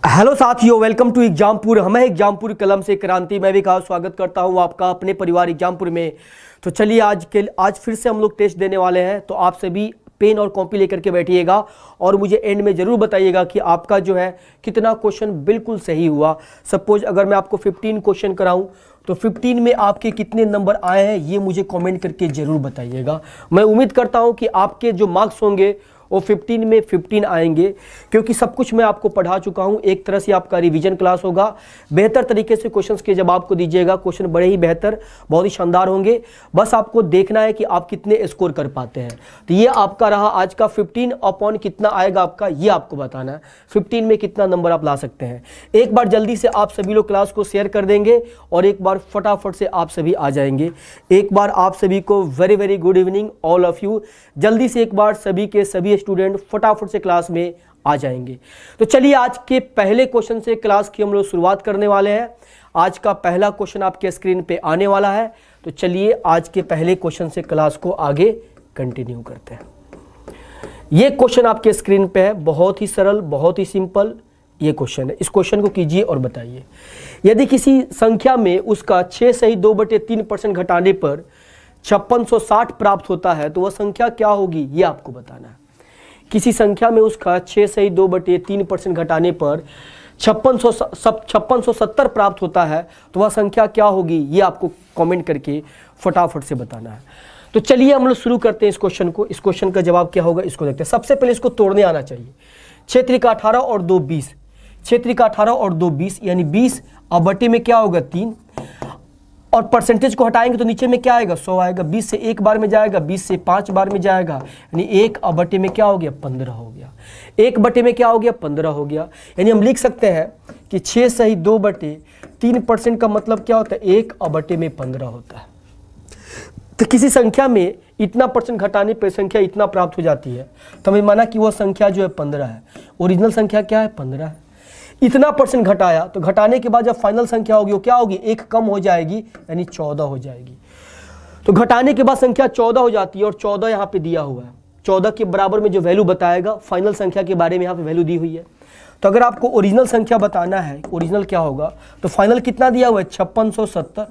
Hello साथियों, welcome to Exampur. हम एग्जामपुर कलम से क्रांति। मैं भी कहा स्वागत करता हूं आपका अपने परिवार एग्जामपुर में। तो चलिए आज फिर से हम लोग टेस्ट देने वाले हैं। तो आप सभी पेन और कॉपी लेकर के बैठिएगा और मुझे एंड में ज़रूर बताइएगा कि आपका जो है कितना क्वेश्चन बिल्कुल सही हुआ। सपोज अगर मैं आपको 15 क्वेश्चन कराऊं तो 15 में आपके कितने नंबर आए हैं ये मुझे कमेंट करके ज़रूर बताइएगा। मैं उम्मीद करता हूं कि आपके जो मार्क्स होंगे वो 15 में 15 आएंगे, क्योंकि सब कुछ मैं आपको पढ़ा चुका हूं। एक तरह से आपका रिवीजन क्लास होगा। बेहतर तरीके से क्वेश्चंस के जवाब को दीजिएगा। क्वेश्चन बड़े ही बेहतर, बहुत ही शानदार होंगे। बस आपको देखना है कि आप कितने स्कोर कर पाते हैं। तो ये आपका रहा आज का 15 अपॉन कितना आएगा आपका, ये आपको बताना है। 15 में कितना नंबर आप ला सकते हैं। एक बार जल्दी से आप सभी लोग क्लास को शेयर कर देंगे और एक बार फटाफट से आप सभी आ जाएंगे। एक बार आप सभी को very very good evening all of you. जल्दी से एक बार सभी के सभी स्टूडेंट फटाफट से क्लास में आ जाएंगे। तो चलिए आज के पहले क्वेश्चन से क्लास की हम लोग शुरुआत करने वाले हैं। आज का पहला क्वेश्चन आपके स्क्रीन पे आने वाला है। तो चलिए आज के पहले क्वेश्चन से क्लास को आगे कंटिन्यू करते हैं। ये क्वेश्चन आपके स्क्रीन पे है, बहुत ही सरल, बहुत ही सिंपल ये क्वेश्चन है। इस क्वेश्चन को कीजिए और बताइए। यदि किसी संख्या में उसका 6 सही 2/3% घटाने पर 5660 प्राप्त होता है तो वह संख्या क्या होगी, ये आपको बताना है। किसी संख्या में उसका 6 सही 2/3% घटाने पर 5670 प्राप्त होता है तो वह संख्या क्या होगी, ये आपको कमेंट करके फटाफट से बताना है। तो चलिए हम लोग शुरू करते हैं इस क्वेश्चन को। इस क्वेश्चन का जवाब क्या होगा इसको देखते हैं। सबसे पहले इसको तोड़ने आना चाहिए। 6 त्रिका 18 और 2 20, 6 त्रिका 18 और 2 20 यानी 20 और बटे में क्या होगा 3, और परसेंटेज को हटाएंगे तो नीचे में क्या आएगा 100 आएगा। 20 से एक बार में जाएगा, 20 से 5 बार में जाएगा, यानी 1 और बटे में क्या हो गया 15 हो गया। 1 बटे में क्या हो गया 15 हो गया। यानी हम लिख सकते हैं कि 6 सही 2/3% का मतलब क्या होता है 1 और बटे में 15 होता है। तो किसी संख्या में इतना परसेंट घटाने पर संख्या इतना प्राप्त हो जाती है तो हमें माना कि वह संख्या जो है 15 है। ओरिजिनल संख्या क्या है 15 है। इतना परसेंट घटाया तो घटाने के बाद जब फाइनल संख्या होगी वो क्या होगी, एक कम हो जाएगी यानी 14 हो जाएगी। तो घटाने के बाद संख्या 14 हो जाती है और 14 यहाँ पे दिया हुआ है। 14 के बराबर में जो वैल्यू बताएगा फाइनल संख्या के बारे में यहाँ पे वैल्यू दी हुई है। तो अगर आपको ओरिजिनल संख्या बताना है ओरिजिनल क्या होगा तो फाइनल कितना दिया हुआ है 5670,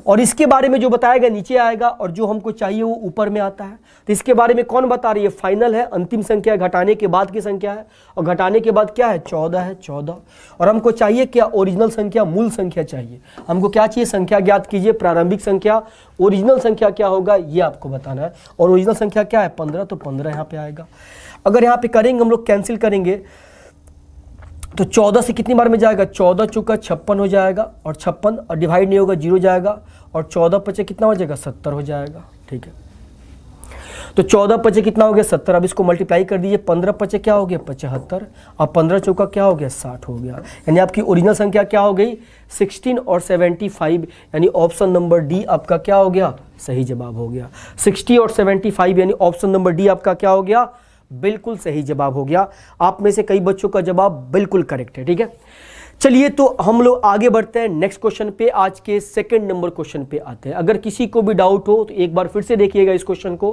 और इसके बारे में जो बताएगा नीचे आएगा और जो हमको चाहिए वो ऊपर में आता है। तो इसके बारे में कौन बता रही है, फाइनल है, अंतिम संख्या घटाने के बाद की संख्या है, और घटाने के बाद क्या है 14 है 14। और हमको चाहिए क्या, ओरिजिनल संख्या, मूल संख्या चाहिए। हमको क्या चाहिए, संख्या ज्ञात कीजिए, प्रारंभिक संख्या। ओरिजिनल संख्या क्या होगा ये आपको बताना है। और ओरिजिनल संख्या क्या है 15, तो 15 यहाँ पे आएगा। अगर यहाँ पे करेंगे हम लोग कैंसिल करेंगे तो 14 से कितनी बार में जाएगा, 14 चौका 56 हो जाएगा, और 56 और डिवाइड नहीं होगा 0 जाएगा, और 14 पचे कितना हो जाएगा 70 हो जाएगा। ठीक है, तो 14 पचे कितना हो गया 70। अब इसको मल्टीप्लाई कर दीजिए, 15 पचे क्या हो गया 75, और 15 चौका क्या हो गया 60 हो गया। यानी आपकी ओरिजिनल संख्या क्या हो गई 16 और 75, यानी ऑप्शन नंबर डी आपका क्या हो गया, सही जवाब हो गया। 60 और 75 यानी ऑप्शन नंबर डी आपका क्या हो गया, बिल्कुल सही जवाब हो गया। आप में से कई बच्चों का जवाब बिल्कुल करेक्ट है। ठीक है, चलिए तो हम लोग आगे बढ़ते हैं नेक्स्ट क्वेश्चन पे। आज के सेकंड नंबर क्वेश्चन पे आते हैं। अगर किसी को भी डाउट हो तो एक बार फिर से देखिएगा इस क्वेश्चन को।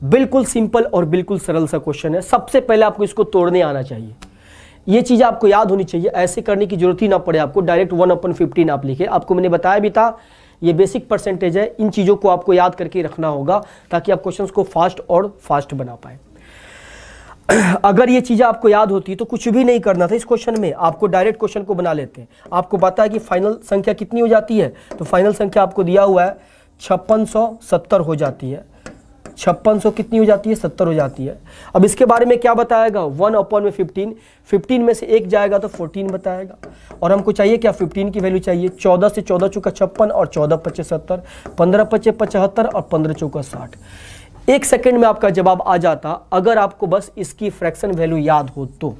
बिल्कुल सिंपल और बिल्कुल सरल सा क्वेश्चन है। सबसे पहले आपको इसको तोड़ने आना चाहिए। ये चीज़ आपको याद होनी चाहिए। ऐसे करने की जरूरत ही ना पड़े आपको। डायरेक्ट 1/15 आप लिखे। आपको मैंने बताया भी था ये बेसिक परसेंटेज है। इन चीज़ों को आपको याद करके रखना होगा ताकि आप क्वेश्चन को फास्ट और फास्ट बना पाए। अगर ये चीज़ें आपको याद होती तो कुछ भी नहीं करना था इस क्वेश्चन में, आपको डायरेक्ट क्वेश्चन को बना लेते हैं। आपको पता है कि फाइनल संख्या कितनी हो जाती है, तो फाइनल संख्या आपको दिया हुआ है 5670 हो जाती है। 5600 कितनी हो जाती है 70 हो जाती है। अब इसके बारे में क्या बताएगा 1/15, 15 में से 1 जाएगा तो 14 बताएगा। और हमको चाहिए क्या 15 की वैल्यू चाहिए। 14 से 14 चौका 56 और 14 पचे 70, 15 पचे 75 और 15 चौका 60। 1 सेकंड में आपका जवाब आ जाता अगर आपको बस इसकी फ्रैक्शन वैल्यू याद हो तो।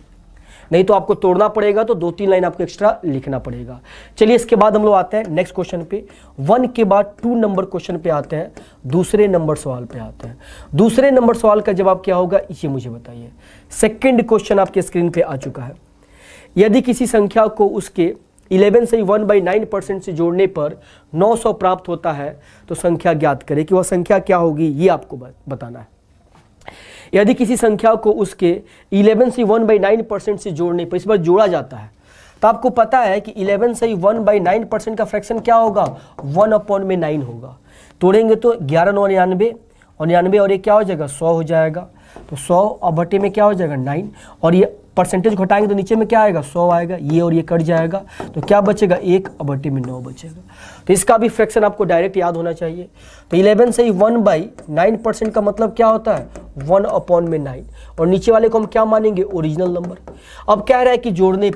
नहीं तो आपको तोड़ना पड़ेगा, तो 2-3 लाइन आपको एक्स्ट्रा लिखना पड़ेगा। चलिए इसके बाद हम लोग आते हैं नेक्स्ट क्वेश्चन पे। 1 के बाद 2 नंबर क्वेश्चन पे आते हैं, दूसरे नंबर सवाल पे आते हैं। दूसरे नंबर सवाल का जवाब क्या होगा ये मुझे बताइए। सेकंड क्वेश्चन आपके स्क्रीन पे आ चुका है। यदि किसी संख्या को उसके 11 से 1/9% से जोड़ने पर 900 प्राप्त होता है तो संख्या ज्ञात करें कि वह संख्या क्या होगी, ये आपको बताना है। यदि किसी संख्या को उसके 11 से 1/9% से जोड़ने पर इस बार जोड़ा जाता है, तो आपको पता है कि 11 से 1/9% का फ्रैक्शन क्या होगा, 1/9 होगा। तोड़ेंगे तो 11 9 99 और 99 और ये क्या हो जाएगा 100 हो जाएगा। तो 100 और बटे में क्या हो जाएगा 9, और ये परसेंटेज घटाएंगे तो नीचे में क्या आएगा 100 आएगा, ये और ये कट जाएगा तो क्या बचेगा 1 और बटे में 9 बचेगा। तो इसका भी फ्रैक्शन आपको डायरेक्ट याद होना चाहिए। तो 11 से 1/9% का मतलब क्या होता है 1/9, और नीचे वाले को हम क्या मानेंगे ओरिजिनल नंबर। अब कह रहा है कि जोड़ने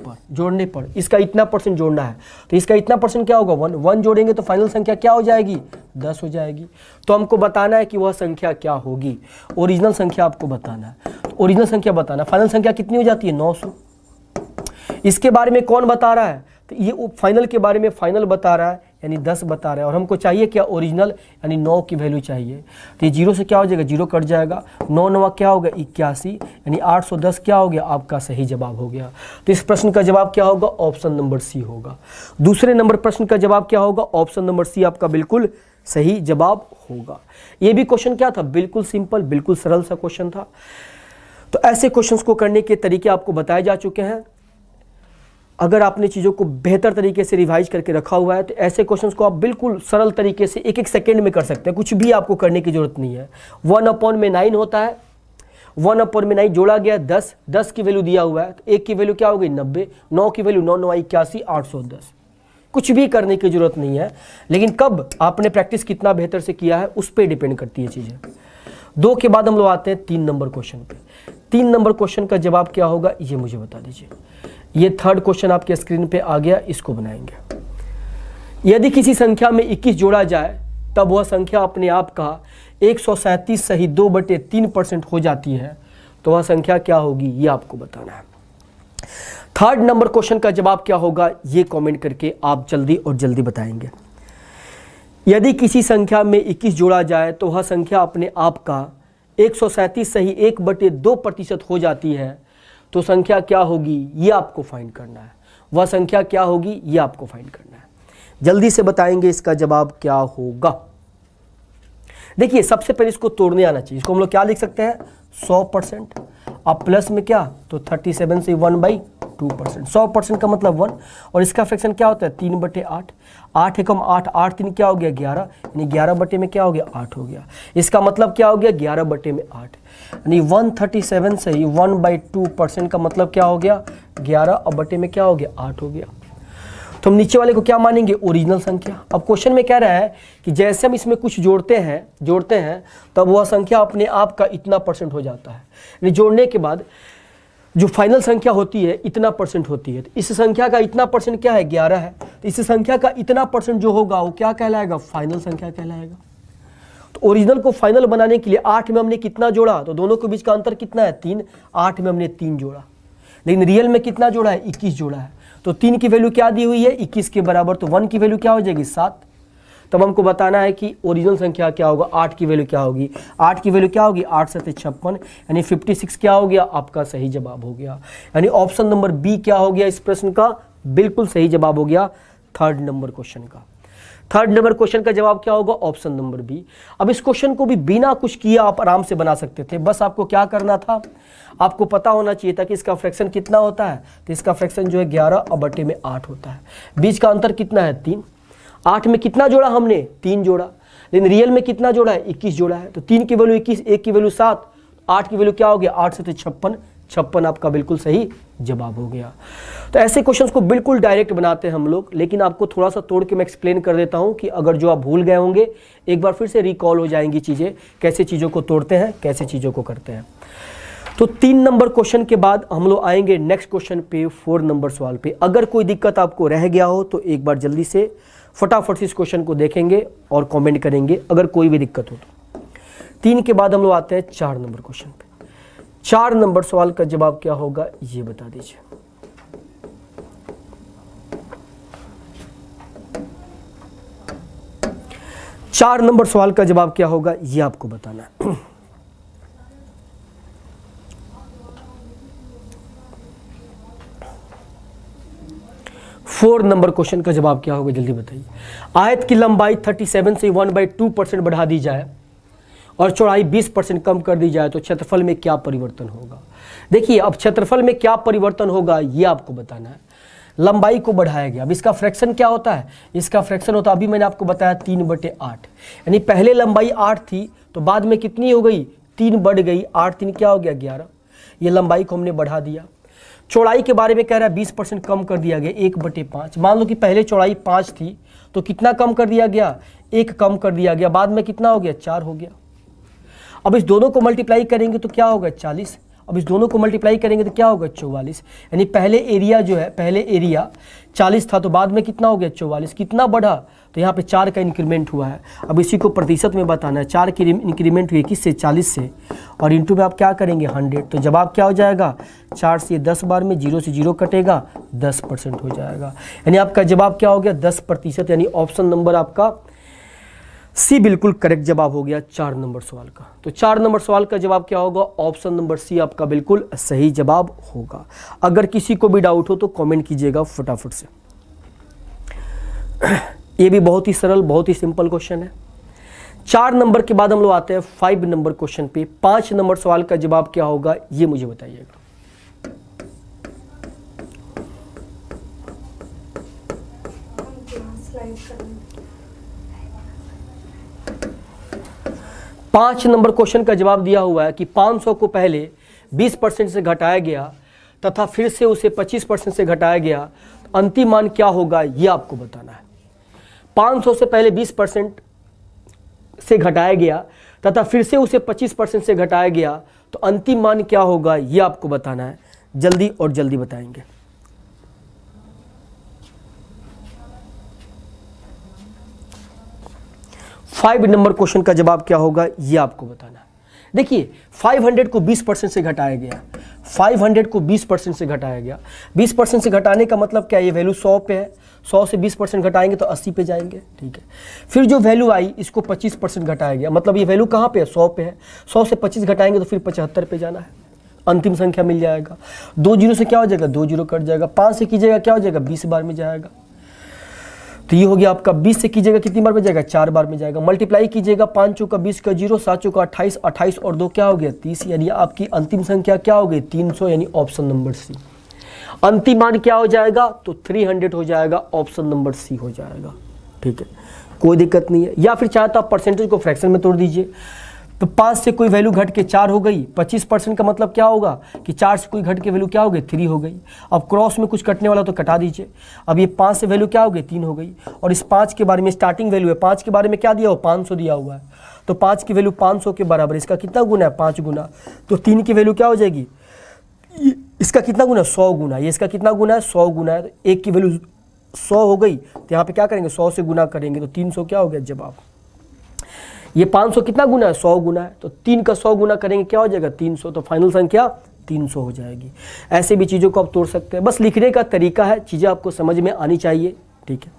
पर इसका इतना परसेंट जोड़ना है, तो इसका इतना परसेंट क्या होगा 1 जोड़ेंगे तो फाइनल संख्या क्या हो जाएगी 10 हो जाएगी। तो हमको बताना है कि वह संख्या क्या होगी, ओरिजिनल संख्या आपको बताना है। ओरिजिनल संख्या बताना, फाइनल संख्या कितनी हो जाती है 900। इसके बारे में कौन बता रहा है, तो ये फाइनल के बारे में फाइनल बता रहा है यानी 10 बता रहा है, और हमको चाहिए क्या ओरिजिनल यानी 9 की वैल्यू चाहिए। तो ये 0 से क्या हो जाएगा 0 कट जाएगा, 9 9 क्या होगा 81 यानी 810 क्या हो गया आपका सही जवाब हो गया। तो इस प्रश्न का जवाब क्या होगा ऑप्शन नंबर सी होगा। दूसरे नंबर प्रश्न का जवाब क्या होगा ऑप्शन नंबर सी आपका बिल्कुल सही जवाब होगा। ये भी क्वेश्चन क्या था बिल्कुल सिंपल, बिल्कुल सरल सा क्वेश्चन था। तो ऐसे क्वेश्चंस को करने के तरीके आपको बताए जा चुके हैं। अगर आपने चीज़ों को बेहतर तरीके से रिवाइज करके रखा हुआ है तो ऐसे क्वेश्चंस को आप बिल्कुल सरल तरीके से एक सेकंड में कर सकते हैं, कुछ भी आपको करने की जरूरत नहीं है। 1/9 होता है, 1/9 जोड़ा गया 10 की वैल्यू दिया हुआ है तो 1 की वैल्यू क्या हो गई 90, 9 की वैल्यू 9 9 81 810। कुछ भी करने की जरूरत नहीं है, लेकिन कब आपने प्रैक्टिस कितना बेहतर से किया है उस पर डिपेंड करती है चीज़ें। 2 के बाद हम लोग आते हैं 3 नंबर क्वेश्चन पे। 3 नंबर क्वेश्चन का जवाब क्या होगा ये मुझे बता दीजिए। ये थर्ड क्वेश्चन आपके स्क्रीन पे आ गया, इसको बनाएंगे। यदि किसी संख्या में 21 जोड़ा जाए तब वह संख्या अपने आप का 137 सही 2/3% हो जाती है, तो वह संख्या क्या होगी ये आपको बताना है। थर्ड नंबर क्वेश्चन का जवाब क्या होगा ये कमेंट करके आप जल्दी और जल्दी बताएंगे। यदि किसी संख्या में 21 जोड़ा जाए तो वह संख्या अपने आप का 137 सही 1/2% हो जाती है, तो संख्या क्या होगी ये आपको फाइंड करना है। वह संख्या क्या होगी ये आपको फाइंड करना है। जल्दी से बताएंगे इसका जवाब क्या होगा। देखिए सबसे पहले इसको तोड़ने आना चाहिए। इसको हम लोग क्या लिख सकते हैं 100%, अब प्लस में क्या तो 37 से 1/2%। 100% का मतलब 1, और इसका फ्रैक्शन क्या होता है 3/8। 8 एकम 8, 8 3 क्या हो गया 11, यानी 11 बटे में क्या हो गया 8 हो गया। इसका मतलब क्या हो गया 11 बटे में 8, यानी 137 से 1/2% का मतलब क्या हो गया 11 और बटे में क्या हो गया 8 हो गया। तो हम नीचे वाले को क्या मानेंगे ओरिजिनल संख्या। अब क्वेश्चन में कह रहा है कि जैसे हम इसमें कुछ जोड़ते हैं तब वह संख्या अपने आप का इतना परसेंट हो जाता है, यानी जोड़ने के बाद जो फाइनल संख्या होती है इतना परसेंट होती है। तो इस संख्या का इतना परसेंट क्या है 11 है, तो इस संख्या का इतना परसेंट जो होगा वो क्या कहलाएगा फाइनल संख्या कहलाएगा। तो ओरिजिनल को फाइनल बनाने के लिए 8 में हमने कितना जोड़ा, तो दोनों के बीच का अंतर कितना है 3, 8 में हमने 3 जोड़ा, लेकिन रियल में कितना जोड़ा है 21 जोड़ा है। तो 3 की वैल्यू क्या दी हुई है 21 के बराबर, तो 1 की वैल्यू क्या हो जाएगी 7। तब हमको बताना है कि ओरिजिनल संख्या क्या होगा, 8 की वैल्यू क्या होगी। 8 की वैल्यू क्या होगी 8 7 56, यानी 56 क्या हो गया आपका सही जवाब हो गया। यानी ऑप्शन नंबर बी क्या हो गया इस प्रश्न का बिल्कुल सही जवाब हो गया थर्ड नंबर क्वेश्चन का। थर्ड नंबर क्वेश्चन का जवाब क्या होगा ऑप्शन नंबर बी। अब इस क्वेश्चन को भी बिना कुछ किया आप आराम से बना सकते थे, बस आपको क्या करना था आपको पता होना चाहिए था कि इसका फ्रैक्शन कितना होता है। तो इसका फ्रैक्शन जो है 11 और बटे में 8 होता है, बीच का अंतर कितना है 3। 8 में कितना जोड़ा हमने 3 जोड़ा, लेकिन रियल में कितना जोड़ा है 21 जोड़ा है। तो 3 की वैल्यू 21, 1 की वैल्यू 7, 8 की वैल्यू क्या हो गया 8 से 56, 56 आपका बिल्कुल सही जवाब हो गया। तो ऐसे क्वेश्चंस को बिल्कुल डायरेक्ट बनाते हैं हम लोग, लेकिन आपको थोड़ा सा तोड़ के मैं एक्सप्लेन कर देता हूं कि अगर जो आप भूल गए होंगे एक बार फिर से रिकॉल हो जाएंगी चीज़ें, कैसे चीज़ों को तोड़ते हैं कैसे चीज़ों को करते हैं। तो 3 नंबर क्वेश्चन के बाद हम लोग आएंगे नेक्स्ट क्वेश्चन पे 4 नंबर सवाल पे। अगर कोई दिक्कत आपको रह गया हो तो एक बार जल्दी से फटाफट से इस क्वेश्चन को देखेंगे और कमेंट करेंगे अगर कोई भी दिक्कत हो तो। 3 के बाद हम लोग आते हैं 4 नंबर क्वेश्चन पे। 4 नंबर सवाल का जवाब क्या होगा ये बता दीजिए। चार नंबर सवाल का जवाब क्या होगा ये आपको बताना है। 4 नंबर क्वेश्चन का जवाब क्या होगा जल्दी बताइए। आयत की लंबाई 37 से 1/2% बढ़ा दी जाए और चौड़ाई 20% कम कर दी जाए तो क्षेत्रफल में क्या परिवर्तन होगा। देखिए अब क्षेत्रफल में क्या परिवर्तन होगा ये आपको बताना है। लंबाई को बढ़ाया गया, अब इसका फ्रैक्शन क्या होता है, इसका फ्रैक्शन होता है, अभी मैंने आपको बताया 3/8, यानी पहले लंबाई 8 थी तो बाद में कितनी हो गई, 3 बढ़ गई, 8 3 क्या हो गया 11, ये लंबाई को हमने बढ़ा दिया। चौड़ाई के बारे में कह रहा है 20% कम कर दिया गया, 1/5। मान लो कि पहले चौड़ाई 5 थी तो कितना कम कर दिया गया, 1 कम कर दिया गया, बाद में कितना हो गया, 4 हो गया। अब इस दोनों को मल्टीप्लाई करेंगे तो क्या होगा, 40। अब इस दोनों को मल्टीप्लाई करेंगे तो क्या होगा, 44। यानी पहले एरिया जो है, पहले एरिया 40 था तो बाद में कितना हो गया, 44। कितना बढ़ा, तो यहाँ पे 4 का इंक्रीमेंट हुआ है। अब इसी को प्रतिशत में बताना है, 4 की इंक्रीमेंट हुई किससे, 40 से, और इंटू में आप क्या करेंगे 100। तो जवाब क्या हो जाएगा, 4 से 10 बार में 0 से 0 कटेगा, 10% हो जाएगा। यानी आपका जवाब क्या हो गया, 10%। यानी ऑप्शन नंबर आपका सी बिल्कुल करेक्ट जवाब हो गया 4 नंबर सवाल का। तो 4 नंबर सवाल का जवाब क्या होगा, ऑप्शन नंबर सी आपका बिल्कुल सही जवाब होगा। अगर किसी को भी डाउट हो तो कमेंट कीजिएगा फटाफट से। ये भी बहुत ही सरल, बहुत ही सिंपल क्वेश्चन है। 4 नंबर के बाद हम लोग आते हैं 5 नंबर क्वेश्चन पे। 5 नंबर सवाल का जवाब क्या होगा ये मुझे बताइएगा। पांच नंबर क्वेश्चन का जवाब दिया हुआ है कि 500 को पहले 20% से घटाया गया तथा फिर से उसे 25% से घटाया गया, अंतिम मान क्या होगा ये आपको बताना है। 500 से पहले 20% से घटाया गया तथा फिर से उसे 25% से घटाया गया तो अंतिम मान क्या होगा ये आपको बताना है। जल्दी और जल्दी बताएंगे। फाइव नंबर क्वेश्चन का जवाब क्या होगा ये आपको बताना है। देखिए 500 को 20% से घटाया गया, 500 को 20% से घटाया गया। 20% से घटाने का मतलब क्या है, ये वैल्यू 100 पे है, 100 से 20% घटाएंगे तो 80 पे जाएंगे, ठीक है। फिर जो वैल्यू आई इसको 25% घटाया गया, मतलब ये वैल्यू कहाँ पे है, 100 पे है। 100 से 25 घटाएंगे तो फिर 75 पे जाना है, अंतिम संख्या मिल जाएगा। 2 जीरो से क्या हो जाएगा, 2 जीरो कट जाएगा। 5 से कीजिएगा क्या हो जाएगा, 20 बार में जाएगा। तो ये हो गया आपका। 20 से कीजिएगा कितनी बार में जाएगा, 4 बार में जाएगा। मल्टीप्लाई कीजिएगा, 5 चौका 20 का 0, 7 चौका 28, 28 और 2 क्या हो गया, 30। यानी आपकी अंतिम संख्या क्या हो गई, 300। यानी ऑप्शन नंबर सी। अंतिम मान क्या हो जाएगा, तो 300 हो जाएगा, ऑप्शन नंबर सी हो जाएगा, ठीक है, कोई दिक्कत नहीं है। या फिर चाहे तो आप परसेंटेज को फ्रैक्शन में तोड़ दीजिए। तो 5 से कोई वैल्यू घट के 4 हो गई, 25% का मतलब क्या होगा कि 4 से कोई घट के वैल्यू क्या हो गई, 3 हो गई। अब क्रॉस में कुछ कटने वाला तो कटा दीजिए। अब ये 5 से वैल्यू क्या हो गई, 3 हो गई। और इस 5 के बारे में स्टार्टिंग वैल्यू है, 5 के बारे में क्या दिया हो, 500 दिया हुआ है। तो 5 की वैल्यू 500 के बराबर, इसका कितना गुना है, 5 गुना। तो 3 की वैल्यू क्या हो जाएगी, इसका कितना गुना, 100 गुना। ये इसका कितना गुना है, 100 गुना है। तो 1 की वैल्यू 100 हो गई, तो यहाँ पे क्या करेंगे, 100 से गुना करेंगे तो 300 क्या हो गया जवाब। ये 500 कितना गुना है, 100 गुना है। तो 3 का 100 गुना करेंगे क्या हो जाएगा, 300। तो फाइनल संख्या 300 हो जाएगी। ऐसे भी चीज़ों को आप तोड़ सकते हैं, बस लिखने का तरीका है, चीज़ें आपको समझ में आनी चाहिए, ठीक है।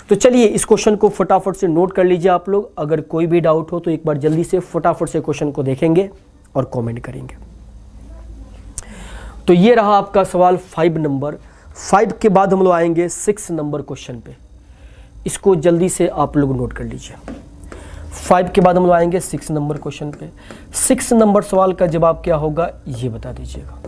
तो चलिए इस क्वेश्चन को फटाफट से नोट कर लीजिए आप लोग। अगर कोई भी डाउट हो तो एक बार जल्दी से फटाफट से क्वेश्चन को देखेंगे और कॉमेंट करेंगे। तो ये रहा आपका सवाल 5 नंबर। 5 के बाद हम लोग आएंगे 6 नंबर क्वेश्चन पे। इसको जल्दी से आप लोग नोट कर लीजिए। 5 के बाद हम लोग आएंगे 6 नंबर क्वेश्चन पे। 6 नंबर सवाल का जवाब क्या होगा ये बता दीजिएगा।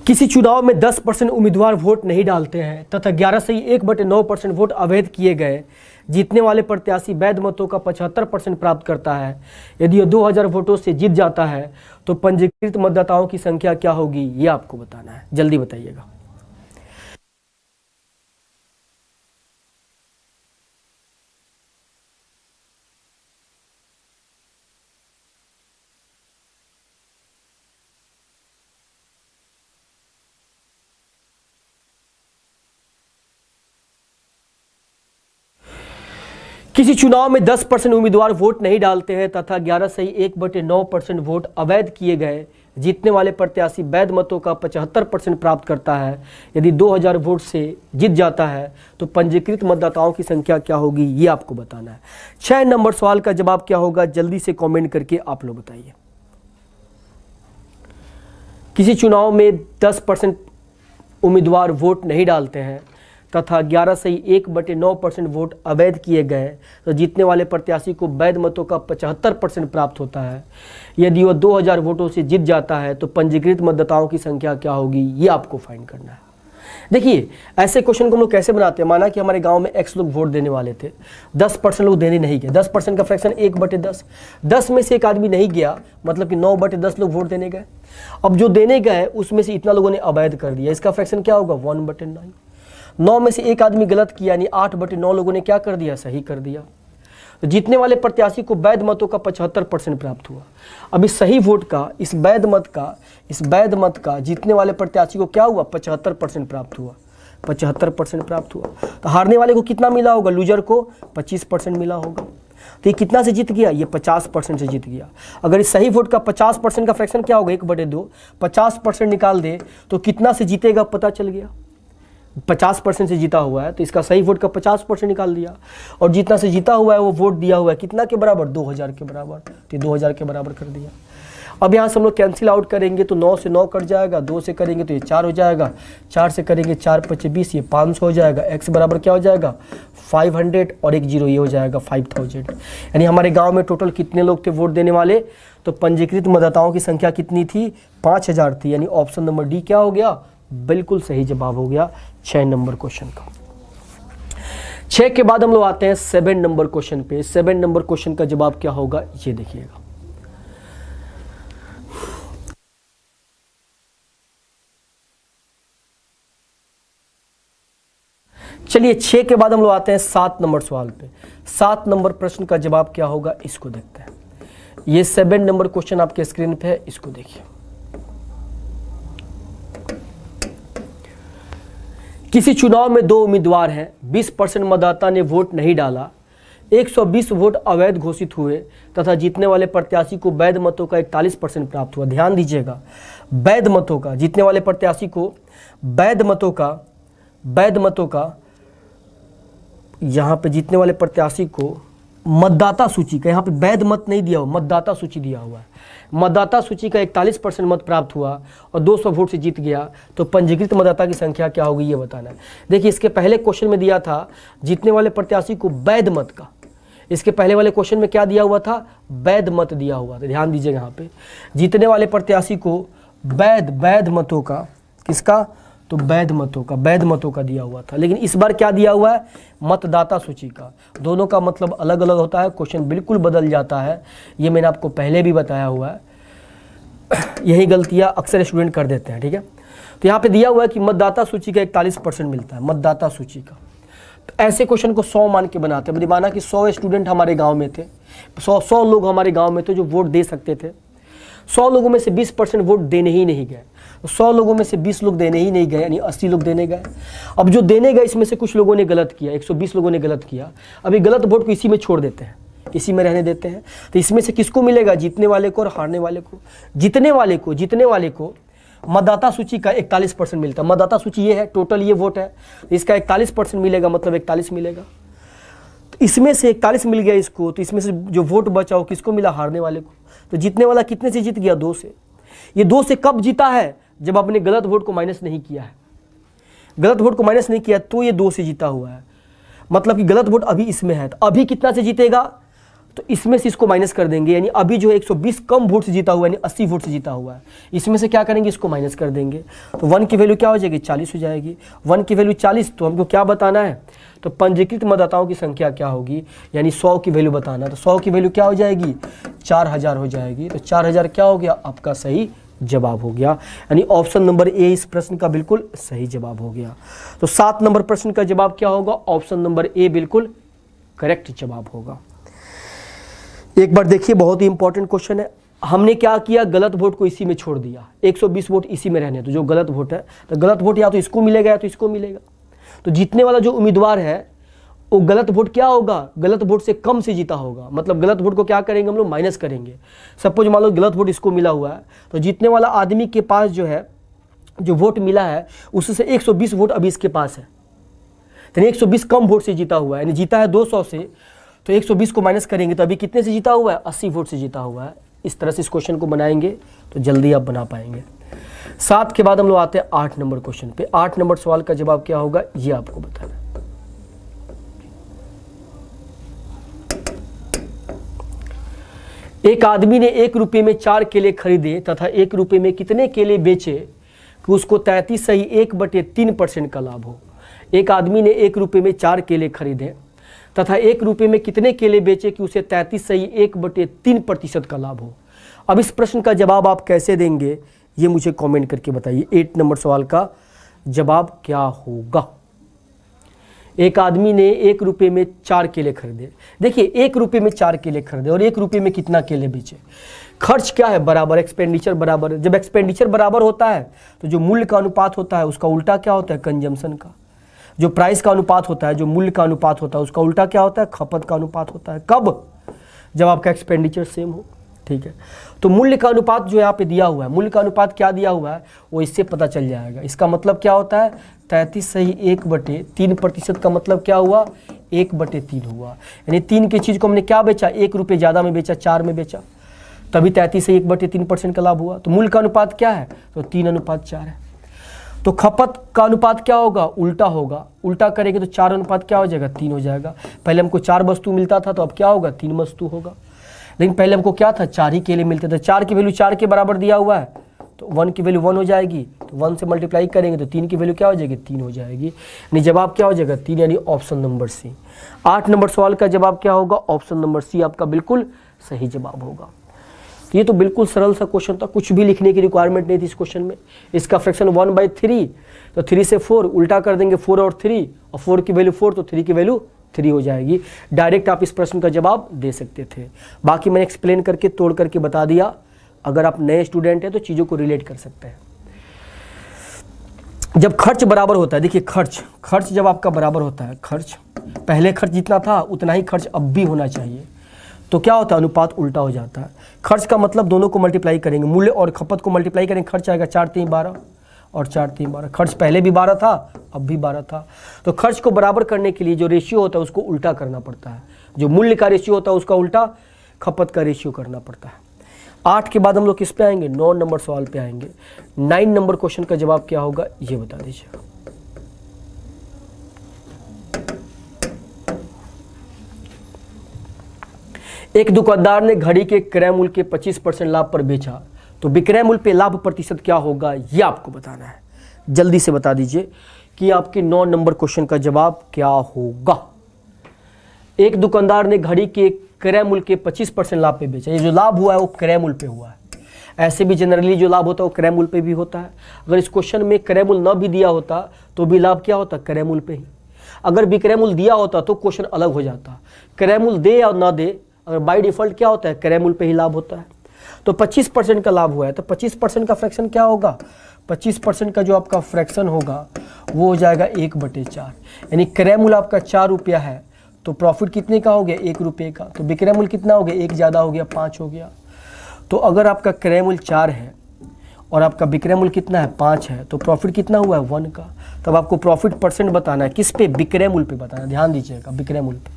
किसी चुनाव में 10% उम्मीदवार वोट नहीं डालते हैं तथा 11/9% वोट अवैध किए गए, जीतने वाले प्रत्याशी वैध मतों का 75% प्राप्त करता है। यदि यह 2000 वोटों से जीत जाता है तो पंजीकृत मतदाताओं की संख्या क्या होगी ये आपको बताना है। जल्दी बताइएगा। किसी चुनाव में 10% उम्मीदवार वोट नहीं डालते हैं तथा 11/9% वोट अवैध किए गए, जीतने वाले प्रत्याशी वैध मतों का 75% प्राप्त करता है। यदि 2000 वोट से जीत जाता है तो पंजीकृत मतदाताओं की संख्या क्या होगी ये आपको बताना है। 6 नंबर सवाल का जवाब क्या होगा जल्दी से कमेंट करके आप लोग बताइए। किसी चुनाव में 10% उम्मीदवार वोट नहीं डालते हैं तथा 11 सही 1/9% वोट अवैध किए गए तो जीतने वाले प्रत्याशी को वैध मतों का 75% प्राप्त होता है। यदि वह 2000 वोटों से जीत जाता है तो पंजीकृत मतदाताओं की संख्या क्या होगी, ये आपको फाइंड करना है। देखिए ऐसे क्वेश्चन को हम लोग कैसे बनाते हैं, माना कि हमारे गांव में x लोग वोट देने वाले थे, 10% लोग देने नहीं गए, 10% का फ्रैक्शन 1/10, 10 में से एक आदमी नहीं गया, मतलब कि 9/10 लोग वोट देने गए। अब जो देने गए उसमें से इतना लोगों ने अवैध कर दिया, इसका फ्रैक्शन क्या होगा 1/9। 9 में से एक आदमी गलत किया, यानी 8/9 लोगों ने क्या कर दिया, सही कर दिया। तो जीतने वाले प्रत्याशी को वैध मतों का 75% प्राप्त हुआ। अब इस सही वोट का, इस वैध मत का जीतने वाले प्रत्याशी को क्या हुआ, 75% प्राप्त हुआ, 75% प्राप्त हुआ। तो हारने वाले को कितना मिला होगा, लूजर को 25% मिला होगा। तो ये कितना से जीत गया, ये 50% से जीत गया। अगर इस सही वोट का 50% का फ्रैक्शन क्या होगा, 1/2, 50% निकाल दे तो कितना से जीतेगा पता चल गया। 50% से जीता हुआ है तो इसका सही वोट का 50% निकाल दिया, और जितना से जीता हुआ है वो वोट दिया हुआ है कितना के बराबर, 2000 के बराबर, तो 2000 के बराबर कर दिया। अब यहाँ से हम लोग कैंसिल आउट करेंगे तो 9 से 9 कट जाएगा, 2 से करेंगे तो ये 4 हो जाएगा, 4 से करेंगे 4 × 5 = 20, ये 500 हो जाएगा। x बराबर क्या हो जाएगा 500 और 1 0 ये हो जाएगा 5000। यानी हमारे गांव में टोटल कितने लोग थे वोट देने वाले, तो पंजीकृत मतदाताओं की संख्या कितनी थी, 5000 थी। यानी ऑप्शन नंबर डी क्या हो गया, बिल्कुल सही जवाब हो गया 6 नंबर क्वेश्चन का। 6 के बाद हम लोग आते हैं 7 नंबर क्वेश्चन पे। 7 नंबर क्वेश्चन का जवाब क्या होगा, ये देखिएगा। चलिए 6 के बाद हम लोग आते हैं 7 नंबर सवाल पे। 7 नंबर प्रश्न का जवाब क्या होगा, इसको देखते हैं। ये 7 नंबर क्वेश्चन आपके स्क्रीन पे है, इसको देखिए। किसी चुनाव में 2 उम्मीदवार हैं, 20% मतदाता ने वोट नहीं डाला, 120 वोट अवैध घोषित हुए तथा जीतने वाले प्रत्याशी को वैध मतों का 41% प्राप्त हुआ। ध्यान दीजिएगा, वैध मतों का, जीतने वाले प्रत्याशी को वैध मतों का यहाँ पे जीतने वाले प्रत्याशी को मतदाता सूची का, यहाँ पे वैध मत नहीं दिया हुआ, मतदाता सूची दिया हुआ है, मतदाता सूची का 41% मत प्राप्त हुआ और 200 वोट से जीत गया, तो पंजीकृत मतदाता की संख्या क्या होगी ये बताना है। देखिए इसके पहले क्वेश्चन में दिया था जीतने वाले प्रत्याशी को वैध मत का, इसके पहले वाले क्वेश्चन में क्या दिया हुआ था, वैध मत दिया हुआ था। ध्यान दीजिएगा यहाँ पे जीतने वाले प्रत्याशी को वैध मतों का, किसका, तो वैध मतों का दिया हुआ था। लेकिन इस बार क्या दिया हुआ है, मतदाता सूची का। दोनों का मतलब अलग अलग होता है, क्वेश्चन बिल्कुल बदल जाता है, ये मैंने आपको पहले भी बताया हुआ है। यही गलतियां अक्सर स्टूडेंट कर देते हैं, ठीक है। तो यहाँ पे दिया हुआ है कि मतदाता सूची का 41% मिलता है, मतदाता सूची का। तो ऐसे क्वेश्चन को 100 मान के बनाते हैं। माना कि 100 स्टूडेंट हमारे गाँव में थे, 100 लोग हमारे गाँव में थे जो वोट दे सकते थे। 100 लोगों में से 20% वोट देने ही नहीं गए, 100 लोगों में से 20 लोग देने ही नहीं गए, यानी 80 लोग देने गए। अब जो देने गए इसमें से कुछ लोगों ने गलत किया, 120 लोगों ने गलत किया। अभी गलत वोट को इसी में छोड़ देते हैं, इसी में रहने देते हैं। तो इसमें से किसको मिलेगा, जीतने वाले को और हारने वाले को। जीतने वाले को मतदाता सूची का 41% मिलता है। मतदाता सूची ये है, टोटल ये वोट है, इसका 41% मिलेगा, मतलब 41 मिलेगा। तो इसमें से 41 मिल गया इसको, तो इसमें से जो वोट बचा वो किसको मिला, हारने वाले को। तो जीतने वाला कितने से जीत गया, 2 से। ये 2 से कब जीता है, जब आपने गलत वोट को माइनस नहीं किया है। गलत वोट को माइनस नहीं किया तो ये 2 से जीता हुआ है, मतलब कि गलत वोट अभी इसमें है। तो अभी कितना से जीतेगा, तो इसमें से इसको माइनस कर देंगे, यानी अभी जो है 120 कम वोट से जीता हुआ है, यानी 80 वोट से जीता हुआ है। इसमें से क्या करेंगे, इसको माइनस कर देंगे, तो 1 की वैल्यू क्या हो जाएगी, 40 हो जाएगी। 1 की वैल्यू 40, तो हमको क्या बताना है, तो पंजीकृत मतदाताओं की संख्या क्या होगी, यानी 100 की वैल्यू बताना। तो 100 की वैल्यू क्या हो जाएगी, 4000 हो जाएगी। तो 4000 क्या हो गया, आपका सही जवाब हो गया। यानी ऑप्शन नंबर ए इस प्रश्न का बिल्कुल सही जवाब हो गया। तो 7 नंबर प्रश्न का जवाब क्या होगा, ऑप्शन नंबर ए बिल्कुल करेक्ट जवाब होगा। एक बार देखिए, बहुत ही इंपॉर्टेंट क्वेश्चन है। हमने क्या किया, गलत वोट को इसी में छोड़ दिया, 120 वोट इसी में रहने। तो जो गलत वोट है, तो गलत वोट या तो इसको मिलेगा या तो इसको मिलेगा। तो जीतने वाला जो उम्मीदवार है वो गलत वोट क्या होगा, गलत वोट से कम से जीता होगा। मतलब गलत वोट को क्या करेंगे हम लोग, माइनस करेंगे। सपोज मान लो गलत वोट इसको मिला हुआ है, तो जीतने वाला आदमी के पास जो है, जो वोट मिला है उससे 120 वोट अभी इसके पास है, यानी 120 कम वोट से जीता हुआ है। यानी जीता है 200 से, तो 120 को माइनस करेंगे तो अभी कितने से जीता हुआ है, 80 वोट से जीता हुआ है। इस तरह से इस क्वेश्चन को बनाएंगे तो जल्दी आप बना पाएंगे। 7 के बाद हम लोग आते हैं 8 नंबर क्वेश्चन पे। 8 नंबर सवाल का जवाब क्या होगा ये आपको बताना है। एक आदमी ने 1 रुपये में 4 केले खरीदे तथा 1 रुपये में कितने केले बेचे कि उसको 33/1/3% का लाभ हो। एक आदमी ने 1 रुपये में 4 केले खरीदे तथा 1 रुपये में कितने केले बेचे कि उसे 33/1/3% का लाभ हो। अब इस प्रश्न का जवाब आप कैसे देंगे ये मुझे कमेंट करके बताइए। 8 नंबर सवाल का जवाब क्या होगा। एक आदमी ने 1 रुपये में 4 केले खरीदे। देखिए 1 रुपये में 4 केले खरीदे और 1 रुपये में कितना केले बेचे। खर्च क्या है बराबर, एक्सपेंडिचर बराबर। जब एक्सपेंडिचर बराबर होता है तो जो मूल्य का अनुपात होता है उसका उल्टा क्या होता है, कंजम्पशन का। जो प्राइस का अनुपात होता है, जो मूल्य का अनुपात होता है उसका उल्टा क्या होता है, खपत का अनुपात होता है। कब, जब आपका एक्सपेंडिचर सेम हो। ठीक है, तो मूल्य का अनुपात जो यहाँ पे दिया हुआ है, मूल्य का अनुपात क्या दिया हुआ है वो इससे पता चल जाएगा। इसका मतलब क्या होता है 33/1/3% का मतलब क्या हुआ 1/3 हुआ। यानी 3 की चीज़ को हमने क्या बेचा, 1 रुपये ज़्यादा में बेचा, 4 में बेचा, तभी 33/1/3% का लाभ हुआ। तो मूल्य का अनुपात क्या है तो 3:4 है। तो खपत का अनुपात क्या होगा, उल्टा होगा। उल्टा करेंगे तो 4 क्या हो जाएगा, 3 हो जाएगा। पहले हमको 4 वस्तु मिलता था तो अब क्या होगा 3 वस्तु होगा। लेकिन पहले हमको क्या था 4 ही केले मिलते थे। 4 की वैल्यू 4 के बराबर दिया हुआ है तो 1 की वैल्यू 1 हो जाएगी। तो 1 से मल्टीप्लाई करेंगे तो 3 की वैल्यू क्या हो जाएगी, 3 हो जाएगी। यानी जवाब क्या हो जाएगा 3, यानी ऑप्शन नंबर सी। 8 नंबर सवाल का जवाब क्या होगा, ऑप्शन नंबर सी आपका बिल्कुल सही जवाब होगा। ये तो बिल्कुल सरल सा क्वेश्चन था, कुछ भी लिखने की रिक्वायरमेंट नहीं थी इस क्वेश्चन में। इसका फ्रैक्शन 1/3 तो 3 से 4 उल्टा कर देंगे 4 और 3 और 4 की वैल्यू 4 तो 3 की वैल्यू 3 हो जाएगी। डायरेक्ट आप इस प्रश्न का जवाब दे सकते थे। बाकी मैंने एक्सप्लेन करके तोड़ करके बता दिया। अगर आप नए स्टूडेंट हैं तो चीज़ों को रिलेट कर सकते हैं। जब खर्च बराबर होता है, देखिए खर्च जब आपका बराबर होता है, खर्च पहले खर्च जितना था उतना ही खर्च अब भी होना चाहिए, तो क्या होता है अनुपात उल्टा हो जाता है। खर्च का मतलब दोनों को मल्टीप्लाई करेंगे, मूल्य और खपत को मल्टीप्लाई करेंगे, खर्च आएगा 4 3 12 और 4 3 12। खर्च पहले भी 12 था अब भी 12 था। तो खर्च को बराबर करने के लिए जो रेशियो होता है उसको उल्टा करना पड़ता है। जो मूल्य का रेशियो होता है उसका उल्टा खपत का रेशियो करना पड़ता है। 8 के बाद हम लोग किस पे आएंगे, 9 नंबर सवाल पे आएंगे। 9 नंबर क्वेश्चन का जवाब क्या होगा ये बता दीजिए। एक दुकानदार ने घड़ी के क्रय मूल्य के 25% लाभ पर बेचा तो विक्रय मूल्य पे लाभ प्रतिशत क्या होगा ये आपको बताना है। जल्दी से बता दीजिए कि आपके 9 नंबर क्वेश्चन का जवाब क्या होगा। एक दुकानदार ने घड़ी के क्रय मूल्य के 25% लाभ पे बेचा। ये जो लाभ हुआ है वो क्रय मूल्य पे हुआ है। ऐसे भी जनरली जो लाभ होता है वो क्रय मूल्य पे भी होता है। अगर इस क्वेश्चन में क्रय मूल्य न भी दिया होता तो भी लाभ क्या होता, क्रय मूल्य पे ही। अगर विक्रय मूल्य दिया होता तो क्वेश्चन अलग हो जाता। क्रय मूल्य दे या ना दे, अगर बाय डिफॉल्ट क्या होता है क्रय मूल्य पे ही लाभ होता है। तो 25% का लाभ हुआ है तो 25% का फ्रैक्शन क्या होगा, 25% का जो आपका फ्रैक्शन होगा वो हो जाएगा 1/4। यानी क्रय मूल्य आपका 4 रुपया है तो प्रॉफिट कितने का हो गया 1 रुपये का। तो विक्रय मूल्य कितना हो गया, 1 ज़्यादा हो गया 5 हो गया। तो अगर आपका क्रय मूल्य 4 है और आपका विक्रय मूल्य कितना है 5 है तो प्रॉफिट कितना हुआ है 1 का। तब आपको प्रॉफिट परसेंट बताना है, किस पे, विक्रय मूल्य पे बताना है। ध्यान दीजिएगा विक्रय मूल्य पे।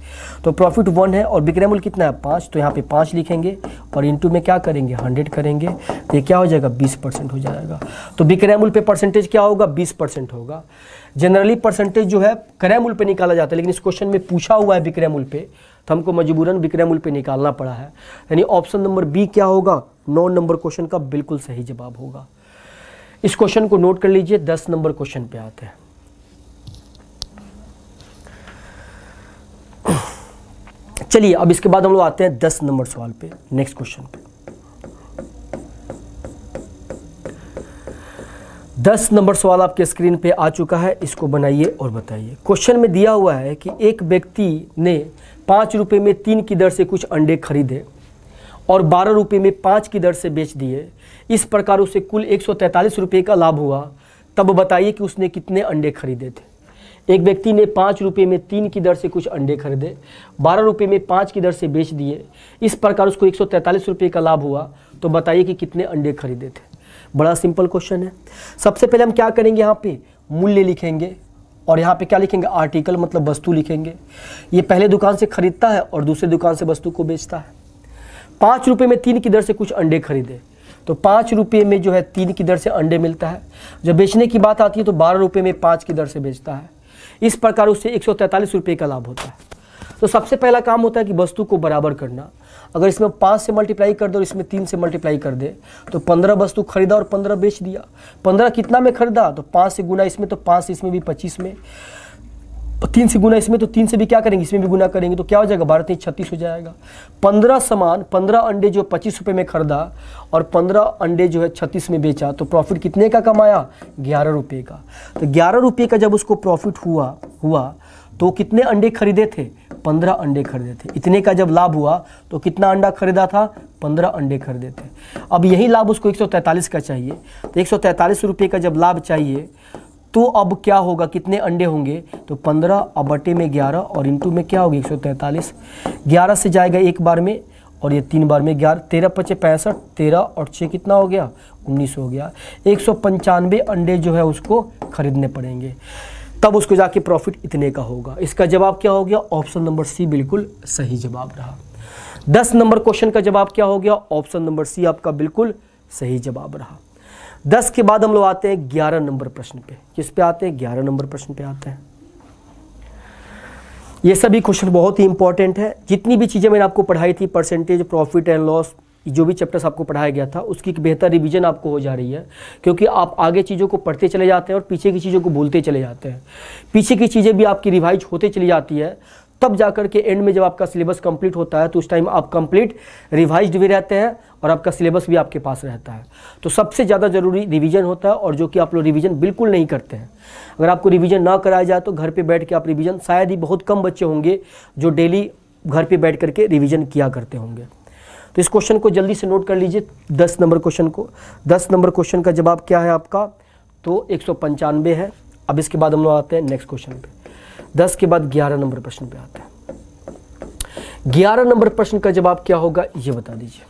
तो प्रॉफिट 1 है और विक्रय मूल्य कितना है 5, तो यहाँ पे 5 लिखेंगे और इंटू में क्या करेंगे 100 करेंगे तो ये क्या हो जाएगा 20% हो जाएगा। तो विक्रय मूल्य पे परसेंटेज क्या होगा 20% होगा। जनरली परसेंटेज जो है क्रय मूल्य पे निकाला जाता है, लेकिन इस क्वेश्चन में पूछा हुआ है विक्रय मूल्य पे तो हमको मजबूरन विक्रय मूल्य पे निकालना पड़ा है। यानी ऑप्शन नंबर बी क्या होगा 9 नंबर क्वेश्चन का बिल्कुल सही जवाब होगा। इस क्वेश्चन को नोट कर लीजिए। 10 नंबर क्वेश्चन पे आते हैं। चलिए अब इसके बाद हम लोग आते हैं 10 नंबर सवाल पे, नेक्स्ट क्वेश्चन पे। 10 नंबर सवाल आपके स्क्रीन पे आ चुका है, इसको बनाइए और बताइए। क्वेश्चन में दिया हुआ है कि एक व्यक्ति ने 5 रुपये में 3 की दर से कुछ अंडे खरीदे और 12 रुपये में 5 की दर से बेच दिए। इस प्रकार उसे कुल 143 रुपये का लाभ हुआ। तब बताइए कि उसने कितने अंडे खरीदे थे। एक व्यक्ति ने 5 रुपये में 3 की दर से कुछ अंडे खरीदे, 12 रुपये में 5 की दर से बेच दिए। इस प्रकार उसको 143 रुपये का लाभ हुआ। तो बताइए कि कितने अंडे खरीदे थे। बड़ा सिंपल क्वेश्चन है। सबसे पहले हम क्या करेंगे, यहाँ पे मूल्य लिखेंगे और यहाँ पे क्या लिखेंगे, आर्टिकल मतलब वस्तु लिखेंगे। ये पहले दुकान से खरीदता है और दूसरे दुकान से वस्तु को बेचता है। 5 रुपये में 3 की दर से कुछ अंडे खरीदे तो 5 रुपये में जो है 3 की दर से अंडे मिलता है। जब बेचने की बात आती है तो 12 रुपये में 5 की दर से बेचता है। इस प्रकार उससे 143 रुपये का लाभ होता है। तो सबसे पहला काम होता है कि वस्तु को बराबर करना। अगर इसमें 5 से मल्टीप्लाई कर दे और इसमें 3 से मल्टीप्लाई कर दे तो 15 वस्तु खरीदा और 15 बेच दिया। 15 कितना में खरीदा तो 5 से गुना इसमें, तो 5 से इसमें भी 25 में, 3 से गुना इसमें तो 3 से भी क्या करेंगे, इसमें भी गुना करेंगे तो क्या हो जाएगा, 12 36 हो जाएगा। 15 अंडे जो 25 रुपये में खरीदा और 15 अंडे जो है 36 में बेचा तो प्रॉफिट कितने का कमाया, 11 रुपये का। तो 11 रुपये का जब उसको प्रॉफिट हुआ तो कितने अंडे खरीदे थे, 15 अंडे खरीदे थे। इतने का जब लाभ हुआ तो कितना अंडा खरीदा था, 15 अंडे खरीदे थे। अब यही लाभ उसको 143 का चाहिए। तो 143 रुपये का जब लाभ चाहिए तो अब क्या होगा, कितने अंडे होंगे, तो 15 अब बटे में 11 और इंटू में क्या होगी 143। 11 से जाएगा एक बार में और ये 3 बार में 11, 13 × 5 = 65, 13 और 6 कितना हो गया, 19 हो गया। 195 अंडे जो है उसको खरीदने पड़ेंगे, तब उसको जाके प्रॉफिट इतने का होगा। इसका जवाब क्या हो गया, ऑप्शन नंबर सी बिल्कुल सही जवाब रहा। 10 नंबर क्वेश्चन का जवाब क्या हो गया, ऑप्शन नंबर सी आपका बिल्कुल सही जवाब रहा। 10 के बाद हम लोग आते हैं 11 नंबर प्रश्न पे। किस पे आते हैं, 11 नंबर प्रश्न पे आते हैं। ये सभी क्वेश्चन बहुत ही इंपॉर्टेंट है। जितनी भी चीज़ें मैंने आपको पढ़ाई थी, परसेंटेज, प्रॉफिट एंड लॉस, जो भी चैप्टर्स आपको पढ़ाया गया था उसकी बेहतर रिवीजन आपको हो जा रही है, क्योंकि आप आगे चीज़ों को पढ़ते चले जाते हैं और पीछे की चीज़ों को भूलते चले जाते हैं। पीछे की चीज़ें भी आपकी रिवाइज होते चली जाती है, तब जाकर के एंड में जब आपका सिलेबस कंप्लीट होता है तो उस टाइम आप कंप्लीट रिवाइज्ड भी रहते हैं और आपका सिलेबस भी आपके पास रहता है। तो सबसे ज़्यादा ज़रूरी रिवीजन होता है, और जो कि आप लोग रिवीजन बिल्कुल नहीं करते हैं। अगर आपको रिवीजन ना कराया जाए तो घर पे बैठ के आप रिवीजन, शायद ही बहुत कम बच्चे होंगे जो डेली घर पे बैठ करके रिवीजन किया करते होंगे। तो इस क्वेश्चन को जल्दी से नोट कर लीजिए, 10 नंबर क्वेश्चन को। 10 नंबर क्वेश्चन का जवाब क्या है आपका, तो 195 है। अब इसके बाद हम लोग आते हैं नेक्स्ट क्वेश्चन पे। 10 के बाद 11 नंबर प्रश्न पे आते हैं। 11 नंबर प्रश्न का जवाब क्या होगा ये बता दीजिए।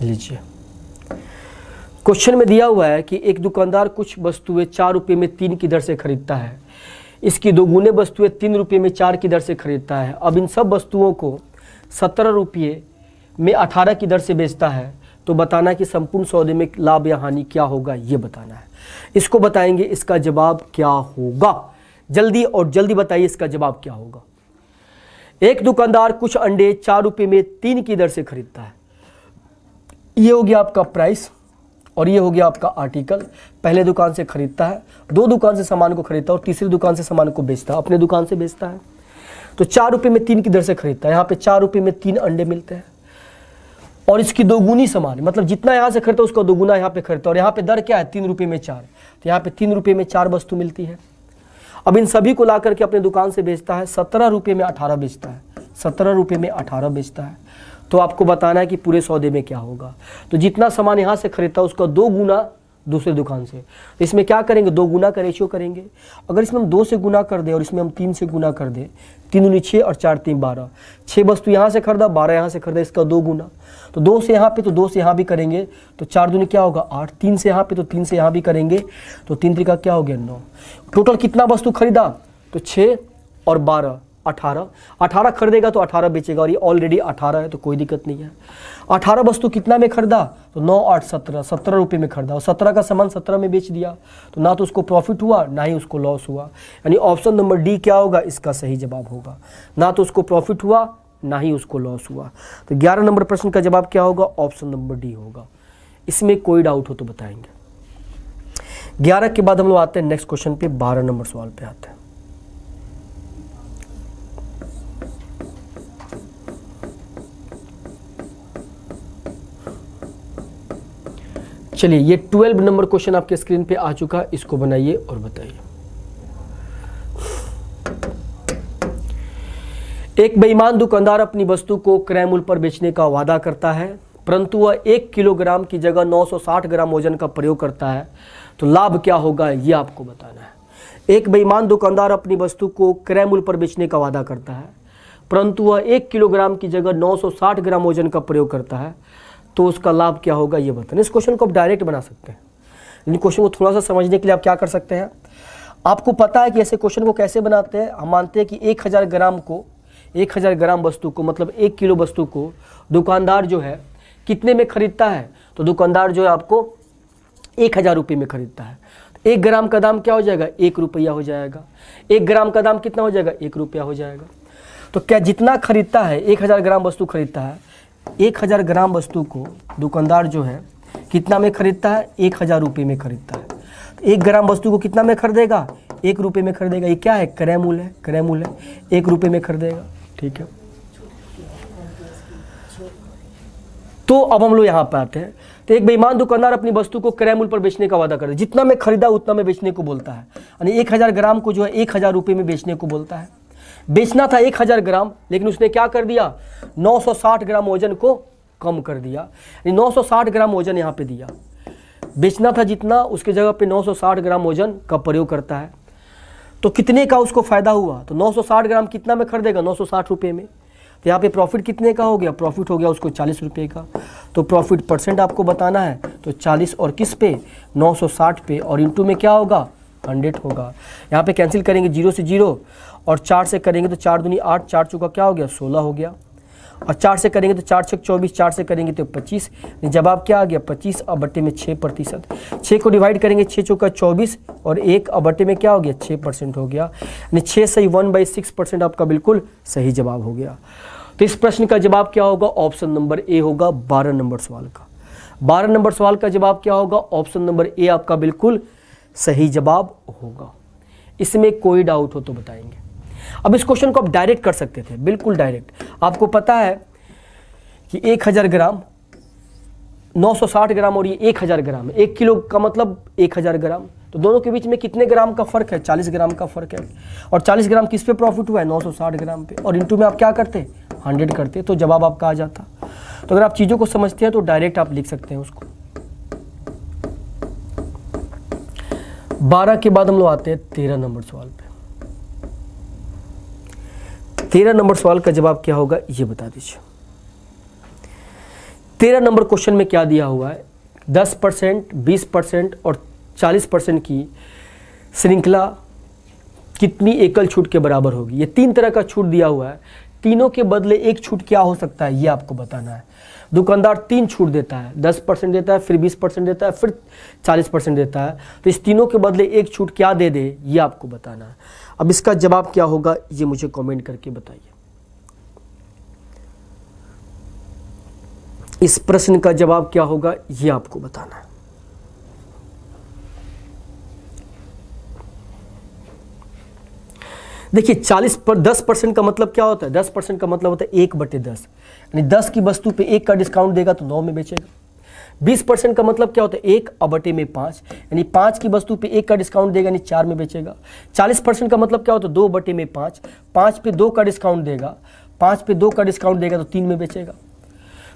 लीजिए, क्वेश्चन में दिया हुआ है कि एक दुकानदार कुछ वस्तुएं 4 रुपये में 3 की दर से खरीदता है। इसकी दोगुने वस्तुएं 3 रुपये में 4 की दर से खरीदता है। अब इन सब वस्तुओं को 17 रुपये में 18 की दर से बेचता है। तो बताना कि संपूर्ण सौदे में लाभ या हानि क्या होगा, ये बताना है। इसको बताएंगे, इसका जवाब क्या होगा, जल्दी और जल्दी बताइए इसका जवाब क्या होगा। एक दुकानदार कुछ अंडे 4 रुपये में 3 की दर से खरीदता है। ये हो गया आपका प्राइस और ये हो गया आपका आर्टिकल। पहले दुकान से खरीदता है, 2 दुकान से सामान को खरीदता है और तीसरी दुकान से सामान को बेचता है, अपने दुकान से बेचता है। तो 4 रुपये में 3 की दर से खरीदता है। यहाँ पे 4 रुपये में 3 अंडे मिलते हैं और इसकी दोगुनी सामान, मतलब जितना यहाँ से खरीदता है उसका दोगुना यहाँ पे खरीदता है। और यहाँ पे दर क्या है, 3 रुपये में 4, तो यहाँ पे 3 रुपये में 4 वस्तु मिलती है। अब इन सभी को ला करके अपने दुकान से बेचता है। 17 रुपये में 18 बेचता है, 17 रुपये में 18 बेचता है। तो आपको बताना है कि पूरे सौदे में क्या होगा। तो जितना सामान यहाँ से खरीदता है उसका 2 गुना दूसरे दुकान से। तो इसमें क्या करेंगे, 2 गुना का रेशियो करेंगे। अगर इसमें हम 2 से गुना कर दें और इसमें हम 3 से गुना कर दें, 3 दूनी 6 और 4 3 12, 6 वस्तु यहाँ से खरीदा, 12 यहाँ से खरीदा, इसका 2 गुना। तो 2 से यहाँ पे तो 2 से यहाँ भी करेंगे तो 4 दूनी क्या होगा 8, 3 से यहाँ पे तो 3 से यहाँ भी करेंगे तो 3 त्रिका क्या हो गया 9। टोटल कितना वस्तु खरीदा, तो 6 और 12 18 खरीदेगा तो 18 बेचेगा और ये ऑलरेडी 18 है तो कोई दिक्कत नहीं है। 18 वस्तु कितना में खरीदा, तो 9 8 17, 17 रुपये में खरीदा और 17 का सामान 17 में बेच दिया। तो ना तो उसको प्रॉफिट हुआ ना ही उसको लॉस हुआ, यानी ऑप्शन नंबर डी क्या होगा, इसका सही जवाब होगा। ना तो उसको प्रॉफिट हुआ ना ही उसको लॉस हुआ। तो 11 नंबर प्रश्न का जवाब क्या होगा, ऑप्शन नंबर डी होगा। इसमें कोई डाउट हो तो बताएंगे। 11 के बाद हम लोग आते हैं नेक्स्ट क्वेश्चन पे, 12 नंबर सवाल पे आते हैं। चलिए, ये 12 नंबर क्वेश्चन आपके स्क्रीन पे आ चुका है, इसको बनाइए और बताइए। एक बेईमान दुकानदार अपनी वस्तु को क्रय मूल्य पर बेचने का वादा करता है, परंतु वह 1 किलोग्राम की जगह 960 ग्राम वजन का प्रयोग करता है। तो लाभ क्या होगा, ये आपको बताना है। एक बेईमान दुकानदार अपनी वस्तु को क्रय मूल्य पर बेचने का वादा करता है, परंतु वह 1 किलोग्राम की जगह 960 ग्राम वजन का प्रयोग करता है। तो उसका लाभ क्या होगा, ये बताना। इस क्वेश्चन को आप डायरेक्ट बना सकते हैं, इन क्वेश्चन को थोड़ा सा समझने के लिए आप क्या कर सकते हैं, आपको पता है कि ऐसे क्वेश्चन को कैसे बनाते हैं। हम मानते हैं कि 1000 ग्राम को, 1000 ग्राम वस्तु को मतलब 1 किलो वस्तु को दुकानदार जो है कितने में खरीदता है, तो दुकानदार जो है आपको 1000 रुपये में खरीदता है। 1 ग्राम का दाम क्या हो जाएगा, 1 रुपया हो जाएगा। 1 ग्राम का दाम कितना हो जाएगा, 1 रुपया हो जाएगा। तो क्या जितना खरीदता है, 1000 ग्राम वस्तु खरीदता है, 1000 ग्राम वस्तु को दुकानदार जो है कितना में खरीदता है, 1000 रुपये में खरीदता है। तो 1 ग्राम वस्तु को कितना में खरीदेगा, 1 रुपये में खरीदेगा। ये क्या है, क्रय मूल्य है, क्रय मूल्य 1 रुपये में खरीदेगा। ठीक है, तो अब हम लोग यहाँ पे आते हैं। तो एक बेईमान दुकानदार अपनी वस्तु को क्रय मूल्य पर बेचने का वादा करता है। जितना में खरीदा उतना में बेचने को बोलता है, यानी 1000 ग्राम को जो है 1000 रुपये में बेचने को बोलता है। बेचना था 1000 ग्राम, लेकिन उसने क्या कर दिया, 960 ग्राम वजन को कम कर दिया, यानी 960 ग्राम वजन यहाँ पे दिया। बेचना था जितना, उसके जगह पे 960 ग्राम वजन का प्रयोग करता है। तो कितने का उसको फायदा हुआ, तो 960 ग्राम कितना में खरीदेगा, 960 रुपये में। तो यहाँ पे प्रॉफिट कितने का हो गया, प्रॉफिट हो गया उसको 40 रुपये का। तो प्रॉफिट परसेंट आपको बताना है, तो 40 और किस पे, 960 पे, और इंटू में क्या होगा, 100 होगा। यहाँ पे कैंसिल करेंगे 0 से 0 और 4 से करेंगे तो 4 दूनी 8, 4 चौका क्या हो गया, 16 हो गया। और 4 से करेंगे तो 4 छक 24, 4 से करेंगे तो 25। जवाब क्या आ गया, 25 और बट्टे में 6%। 6 को डिवाइड करेंगे, 6 चौका 24 और 1 और बट्टे में क्या हो गया, 6% हो गया। यानी 6 सही 1/6% आपका बिल्कुल सही जवाब हो गया। तो इस प्रश्न का जवाब क्या होगा, ऑप्शन नंबर ए होगा 12 नंबर सवाल का। 12 नंबर सवाल का जवाब क्या होगा, ऑप्शन नंबर ए आपका बिल्कुल सही जवाब होगा। इसमें कोई डाउट हो तो बताएंगे। अब इस क्वेश्चन को आप डायरेक्ट कर सकते थे, बिल्कुल डायरेक्ट। आपको पता है कि 1000 ग्राम, 960 ग्राम और ये 1000 ग्राम है। 1 किलो का मतलब 1000 ग्राम, तो दोनों के बीच में कितने ग्राम का फर्क है, 40 ग्राम का फर्क है। और 40 ग्राम किस पे प्रॉफिट हुआ है, 960 ग्राम पे, और इंटू में आप क्या करते, 100 करते, तो जवाब आपका आ जाता। तो अगर आप चीज़ों को समझते हैं तो डायरेक्ट आप लिख सकते हैं उसको। 12 के बाद हम लोग आते हैं 13 नंबर सवाल पे। 13 नंबर सवाल का जवाब क्या होगा, ये बता दीजिए। 13 नंबर क्वेश्चन में क्या दिया हुआ है, 10%, 20% और 40% की श्रृंखला कितनी एकल छूट के बराबर होगी। ये 3 तरह का छूट दिया हुआ है, तीनों के बदले एक छूट क्या हो सकता है, ये आपको बताना है। दुकानदार 3 छूट देता है, 10% देता है, फिर 20% देता है, फिर 40% देता है। तो इस तीनों के बदले एक छूट क्या दे दे, ये आपको बताना है। अब इसका जवाब क्या होगा, ये मुझे कमेंट करके बताइए। इस प्रश्न का जवाब क्या होगा, ये आपको बताना है। देखिए 10% का मतलब क्या होता है, 10% का मतलब होता है 1/10, यानी 10 की वस्तु पे 1 का डिस्काउंट देगा तो 9 में बेचेगा। 20% का मतलब क्या होता है, 1/5, यानी 5 की वस्तु पे 1 का डिस्काउंट देगा यानी 4 में बेचेगा। 40% का मतलब क्या होता है, 2/5, 5 पे 2 का डिस्काउंट देगा, 5 पे 2 का डिस्काउंट देगा तो 3 में बेचेगा।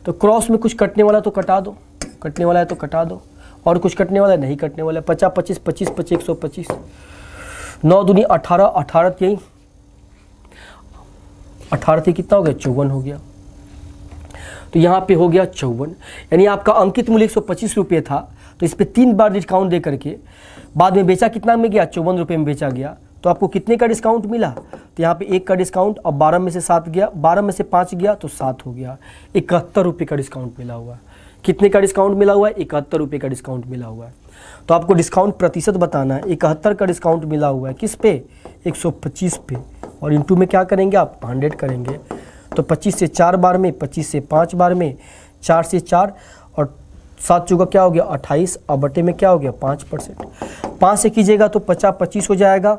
तो क्रॉस में कुछ कटने वाला तो कटा दो, कटने वाला है तो कटा दो, और कुछ कटने वाला है नहीं कटने वाला है। 50, 25, 25, 25, 125, 9 दूनी 18, 18 यही 18 थी, कितना हो गया, 54 हो गया। तो यहाँ पे हो गया 54, यानी आपका अंकित मूल्य 125 रुपये था, तो इस पर 3 बार डिस्काउंट दे करके बाद में बेचा कितना में गया, 54 रुपये में बेचा गया। तो आपको कितने का डिस्काउंट मिला, तो यहाँ पे 1 का डिस्काउंट, और 12 में से 7 गया, 12 में से 5 गया तो 7 हो गया। 71 रुपये का डिस्काउंट मिला हुआ है। कितने का डिस्काउंट मिला हुआ है, 71 रुपये का डिस्काउंट मिला हुआ है। तो आपको डिस्काउंट प्रतिशत बताना है। 71 का डिस्काउंट मिला हुआ है किस पे, 125 पे, और इंटू में क्या करेंगे आप, 100 करेंगे। तो 25 से 4 बार में, 25 से 5 बार में, 4 से 4 और 7 चौका क्या हो गया, 28, और बटे में क्या हो गया, 5%। 5 से कीजिएगा तो 50, 25 हो जाएगा,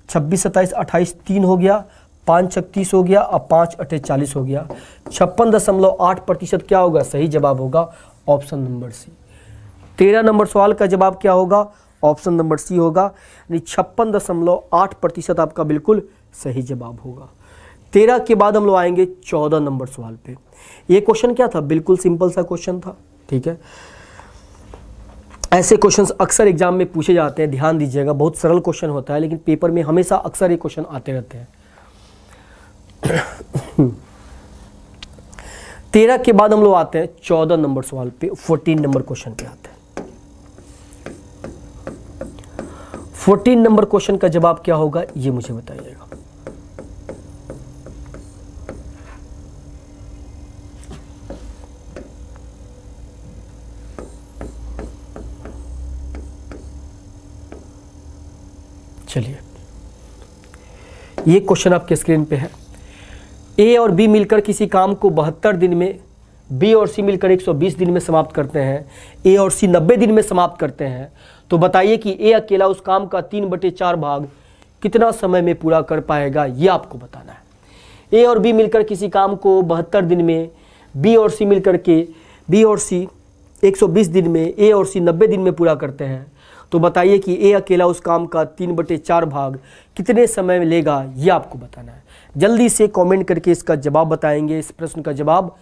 26, 27, 28, 3 हो गया, 5 36 हो गया, और 5 8 40 हो गया। 56.8% क्या होगा, सही जवाब होगा ऑप्शन नंबर सी। 13 नंबर सवाल का जवाब क्या होगा, ऑप्शन नंबर सी होगा, यानी 56.8% आपका बिल्कुल सही जवाब होगा। 13 के बाद हम लोग आएंगे 14 नंबर सवाल पे। ये क्वेश्चन क्या था, बिल्कुल सिंपल सा क्वेश्चन था, ठीक है। ऐसे क्वेश्चंस अक्सर एग्जाम में पूछे जाते हैं, ध्यान दीजिएगा, बहुत सरल क्वेश्चन होता है, लेकिन पेपर में हमेशा अक्सर ये क्वेश्चन आते रहते हैं। 13 के बाद हम लोग आते हैं 14 नंबर सवाल पे, 14 नंबर क्वेश्चन पे आते हैं। 14 नंबर क्वेश्चन का जवाब क्या होगा ये मुझे बताइएगा। चलिए, ये क्वेश्चन आपके स्क्रीन पे है। ए और बी मिलकर किसी काम को 72 दिन में, बी और सी मिलकर 120 दिन में समाप्त करते हैं, ए और सी 90 दिन में समाप्त करते हैं, तो बताइए कि ए अकेला उस काम का 3/4 भाग कितना समय में पूरा कर पाएगा, ये आपको बताना है। ए और बी मिलकर किसी काम को 72 दिन में, बी और सी 120 दिन में, ए और सी 90 दिन में पूरा करते हैं, तो बताइए कि ए अकेला उस काम का 3/4 भाग कितने समय में लेगा, ये आपको बताना है। जल्दी से कमेंट करके इसका जवाब बताएंगे। इस प्रश्न का जवाब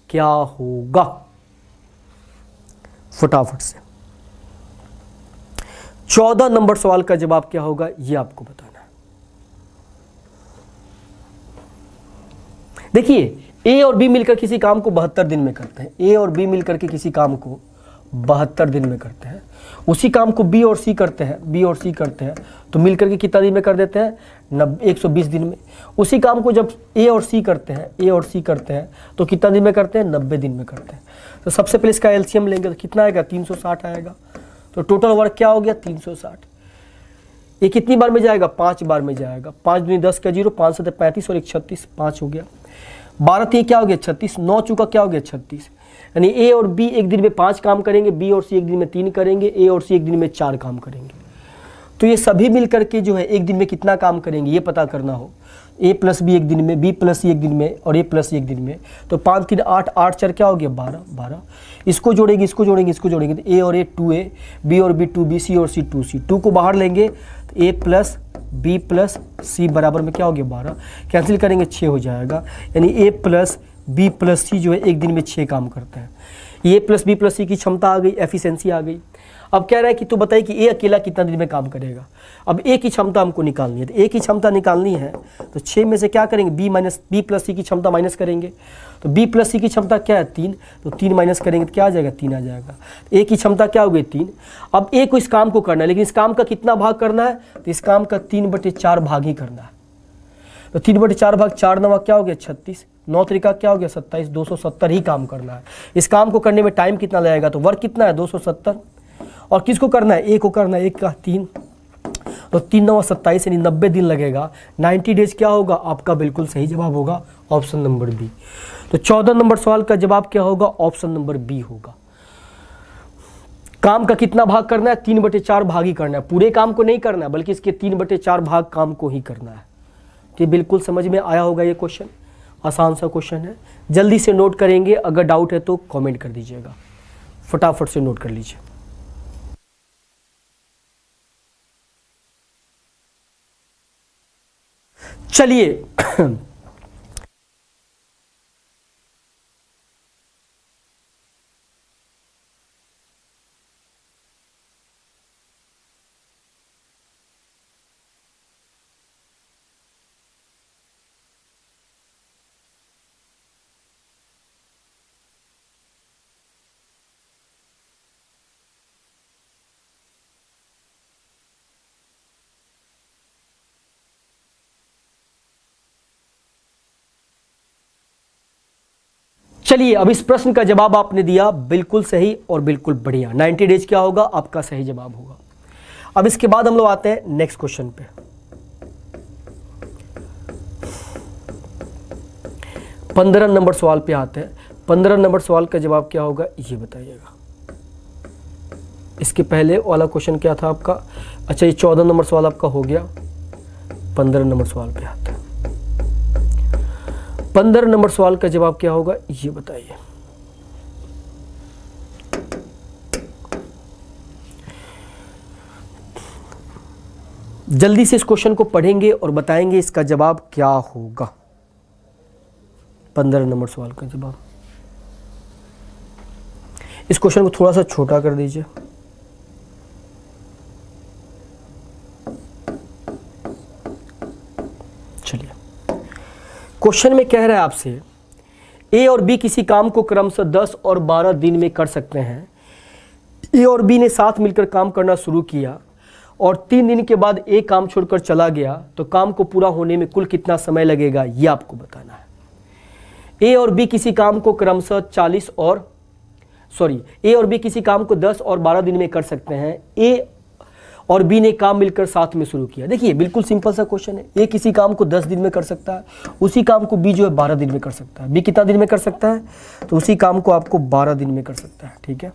क्या होगा, फटाफट से। 14 नंबर सवाल का जवाब क्या होगा ये आपको बताना है। देखिए, ए और बी मिलकर किसी काम को 72 दिन में करते हैं। ए और बी मिलकर के किसी काम को 72 दिन में करते हैं। उसी काम को बी और सी करते हैं, तो मिलकर के कितना दिन में कर देते हैं, 120 दिन में। उसी काम को जब ए और सी करते हैं तो कितना दिन में करते हैं, 90 दिन में करते हैं। तो सबसे पहले इसका एलसीएम लेंगे तो कितना आएगा, 360 आएगा। तो टोटल वर्क क्या हो गया, 360। ये कितनी बार में जाएगा, 5 बार में जाएगा। 5 दूनी 10 का 0, 5 7 35 और 1 36, 5 हो गया। 12 3 क्या हो गया, 36, 9 चुका क्या हो गया, 36। यानी ए और बी एक दिन में 5 काम करेंगे, बी और सी एक दिन में 3 करेंगे, ए और सी एक दिन में 4 काम करेंगे। तो ये सभी मिलकर के जो है एक दिन में कितना काम करेंगे ये पता करना हो। ए प्लस बी एक दिन में, बी प्लस सी एक दिन में और ए प्लस सी एक दिन में। तो 5 3 8, 8 4 क्या हो गया, 12। इसको जोड़ेंगे, तो ए और ए 2a, बी और बी 2b, सी और सी 2c। 2 को बाहर लेंगे तो ए प्लस बी प्लस सी बराबर में क्या हो गया, 12। कैंसिल करेंगे 6 हो जाएगा। यानी ए प्लस बी प्लस सी जो है एक दिन में 6 काम करता है। ए प्लस बी प्लस सी की क्षमता आ गई, एफिशिएंसी आ गई। अब कह रहा है कि तू बताइए कि ए अकेला कितना दिन में काम करेगा। अब ए की क्षमता हमको निकालनी है, तो ए की क्षमता निकालनी है तो 6 में से क्या करेंगे, बी प्लस सी की क्षमता माइनस करेंगे। तो बी प्लस सी की क्षमता क्या है, 3, तो 3 माइनस करेंगे तो क्या आ जाएगा, 3 आ जाएगा। ए की क्षमता क्या हो गई, 3। अब ए को इस काम को करना है, लेकिन इस काम का कितना भाग करना है, तो इस काम का 3/4 भाग ही करना है। तो 3/4 भाग 4 9 क्या हो गया, 36, 9 त्रिका क्या हो गया, 27, 270 ही काम करना है। इस काम को करने में टाइम कितना लगेगा, तो वर्क कितना है, 270। और किसको करना है, ए को करना है, 1 का 3, तो 3 9 27 यानी 90 दिन लगेगा। 90 डेज क्या होगा, आपका बिल्कुल सही जवाब होगा ऑप्शन नंबर बी। तो 14 नंबर सवाल का जवाब क्या होगा, ऑप्शन नंबर बी होगा। काम का कितना भाग करना है, 3/4 भाग ही करना है। पूरे काम को नहीं करना है, बल्कि इसके 3/4 भाग काम को ही करना है। तो ये बिल्कुल समझ में आया होगा। ये क्वेश्चन आसान सा क्वेश्चन है, जल्दी से नोट करेंगे। अगर डाउट है तो कमेंट कर दीजिएगा, फटाफट से नोट कर लीजिए। चलिए चलिए, अब इस प्रश्न का जवाब आपने दिया बिल्कुल सही और बिल्कुल बढ़िया। 90 डेज क्या होगा, आपका सही जवाब होगा। अब इसके बाद हम लोग आते हैं नेक्स्ट क्वेश्चन पे। 15 नंबर सवाल पे आते हैं। 15 नंबर सवाल का जवाब क्या होगा ये बताइएगा। इसके पहले वाला क्वेश्चन क्या था आपका, अच्छा ये 14 नंबर सवाल आपका हो गया। 15 नंबर सवाल पे आते हैं। 15 नंबर सवाल का जवाब क्या होगा ये बताइए। जल्दी से इस क्वेश्चन को पढ़ेंगे और बताएंगे इसका जवाब क्या होगा। 15 नंबर सवाल का जवाब, इस क्वेश्चन को थोड़ा सा छोटा कर दीजिए। चलिए, क्वेश्चन में कह रहा है आपसे ए और बी किसी काम को क्रमशः 10 और 12 दिन में कर सकते हैं। ए और बी ने साथ मिलकर काम करना शुरू किया और 3 दिन के बाद ए काम छोड़कर चला गया तो काम को पूरा होने में कुल कितना समय लगेगा ये आपको बताना है। ए और बी किसी काम को क्रमशः 10 और 12 दिन में कर सकते हैं। ए और बी ने काम मिलकर साथ में शुरू किया। देखिए बिल्कुल सिंपल सा क्वेश्चन है। ए किसी काम को 10 दिन में कर सकता है, उसी काम को बी जो है 12 दिन में कर सकता है। बी कितना दिन में कर सकता है? तो उसी काम को आपको 12 दिन में कर सकता है। ठीक है,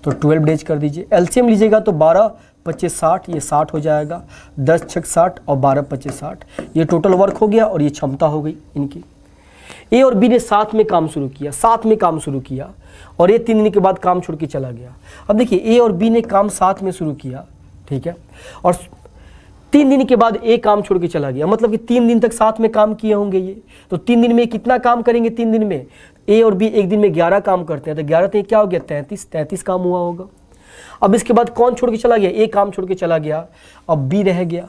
तो 12 डेज कर दीजिए। एलसीएम लीजिएगा तो 12 25 60, ये 60 हो जाएगा। 10 6 60 और 12 25 60, ये टोटल वर्क हो गया और ये क्षमता हो गई इनकी। ए और बी ने साथ में काम शुरू किया और ये 3 दिन के बाद काम छोड़ के चला गया। अब देखिए ए और बी ने काम साथ में शुरू किया, ठीक है, और 3 दिन के बाद ए काम छोड़ के चला गया, मतलब कि 3 दिन तक साथ में काम किए होंगे ये। तो 3 दिन में कितना काम करेंगे? 3 दिन में ए और बी एक दिन में 11 काम करते हैं, तो 11 तो क्या हो गया? 33 काम हुआ होगा। अब इसके बाद कौन छोड़ के चला गया? ए काम छोड़ के चला गया, अब बी रह गया।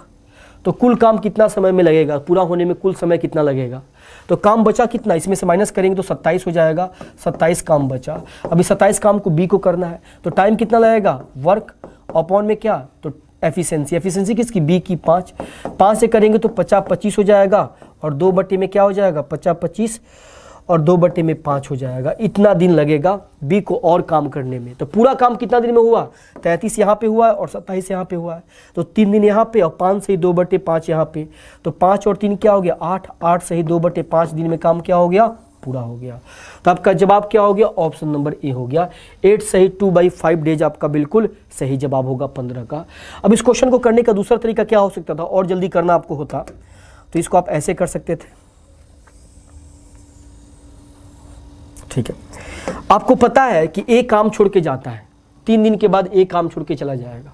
तो कुल काम कितना समय में लगेगा? पूरा होने में कुल समय कितना लगेगा? तो काम बचा कितना? इसमें से माइनस करेंगे तो 27 हो जाएगा। 27 काम बचा। अभी 27 काम को बी को करना है, तो टाइम कितना लगेगा? वर्क अपॉन में क्या? तो एफिशिएंसी किसकी? बी की 5 से करेंगे तो 50 25 हो जाएगा, और 2 बटे में क्या हो जाएगा? 50 25 और 2 बटे में 5 हो जाएगा। इतना दिन लगेगा बी को और काम करने में। तो पूरा काम कितना दिन में हुआ? 33 यहाँ पे हुआ है और 27 यहाँ पे हुआ है, तो 3 दिन यहाँ पे और 5 से ही 2 बटे 5 यहाँ पे, तो 5 और 3 क्या हो गया? 8 से ही 2 बटे 5 दिन में काम क्या हो गया? पूरा हो गया। तो आपका जवाब क्या हो गया? ऑप्शन नंबर ए हो गया। 8 सही 2/5 डेज आपका बिल्कुल सही जवाब होगा 15 का। अब इस क्वेश्चन को करने का दूसरा तरीका क्या हो सकता था? और जल्दी करना आपको होता तो इसको आप ऐसे कर सकते थे। ठीक है, आपको पता है कि ए काम छोड़ के जाता है, 3 दिन के बाद ए काम छोड़ के चला जाएगा,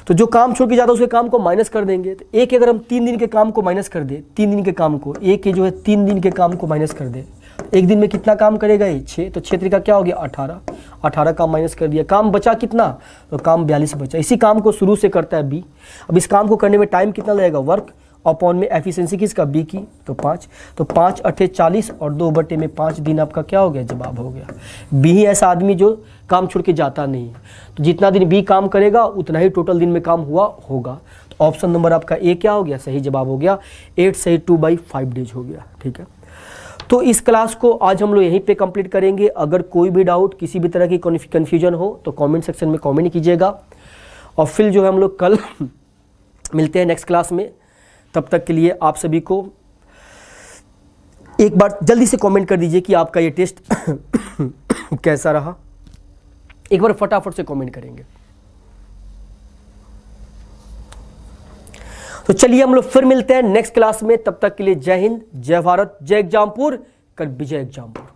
तो जो काम छोड़ के जाता है उसके काम को माइनस कर देंगे। तो ए के अगर हम 3 दिन के काम को माइनस कर दे, 3 दिन के काम को, ए के जो है 3 दिन के काम को माइनस कर दे, एक दिन में कितना काम करेगा ये? 6, तो 6 तरीका क्या हो गया? 18 काम माइनस कर दिया। काम बचा कितना? तो काम 42 बचा। इसी काम को शुरू से करता है बी। अब इस काम को करने में टाइम कितना लगेगा? वर्क अपॉन में एफिशिएंसी किसका? बी की, तो 5, तो 5 8 40 और 2 बटे में 5 दिन आपका क्या हो गया? जवाब हो गया। बी ही ऐसा आदमी जो काम छोड़ के जाता नहीं है, तो जितना दिन बी काम करेगा उतना ही टोटल दिन में काम हुआ होगा। तो ऑप्शन नंबर आपका ए क्या हो गया? सही जवाब हो गया। 8 सही 2/5 डेज हो गया। ठीक है, तो इस क्लास को आज हम लोग यहीं पे कंप्लीट करेंगे। अगर कोई भी डाउट, किसी भी तरह की कन्फ्यूजन हो तो कमेंट सेक्शन में कमेंट कीजिएगा, और फिर जो है हम लोग कल मिलते हैं नेक्स्ट क्लास में। तब तक के लिए आप सभी को एक बार जल्दी से कमेंट कर दीजिए कि आपका ये टेस्ट कैसा रहा। एक बार फटाफट से कमेंट करेंगे। तो चलिए हम लोग फिर मिलते हैं नेक्स्ट क्लास में। तब तक के लिए जय हिंद, जय भारत, जय एग्जामपुर, कर विजय एग्जामपुर।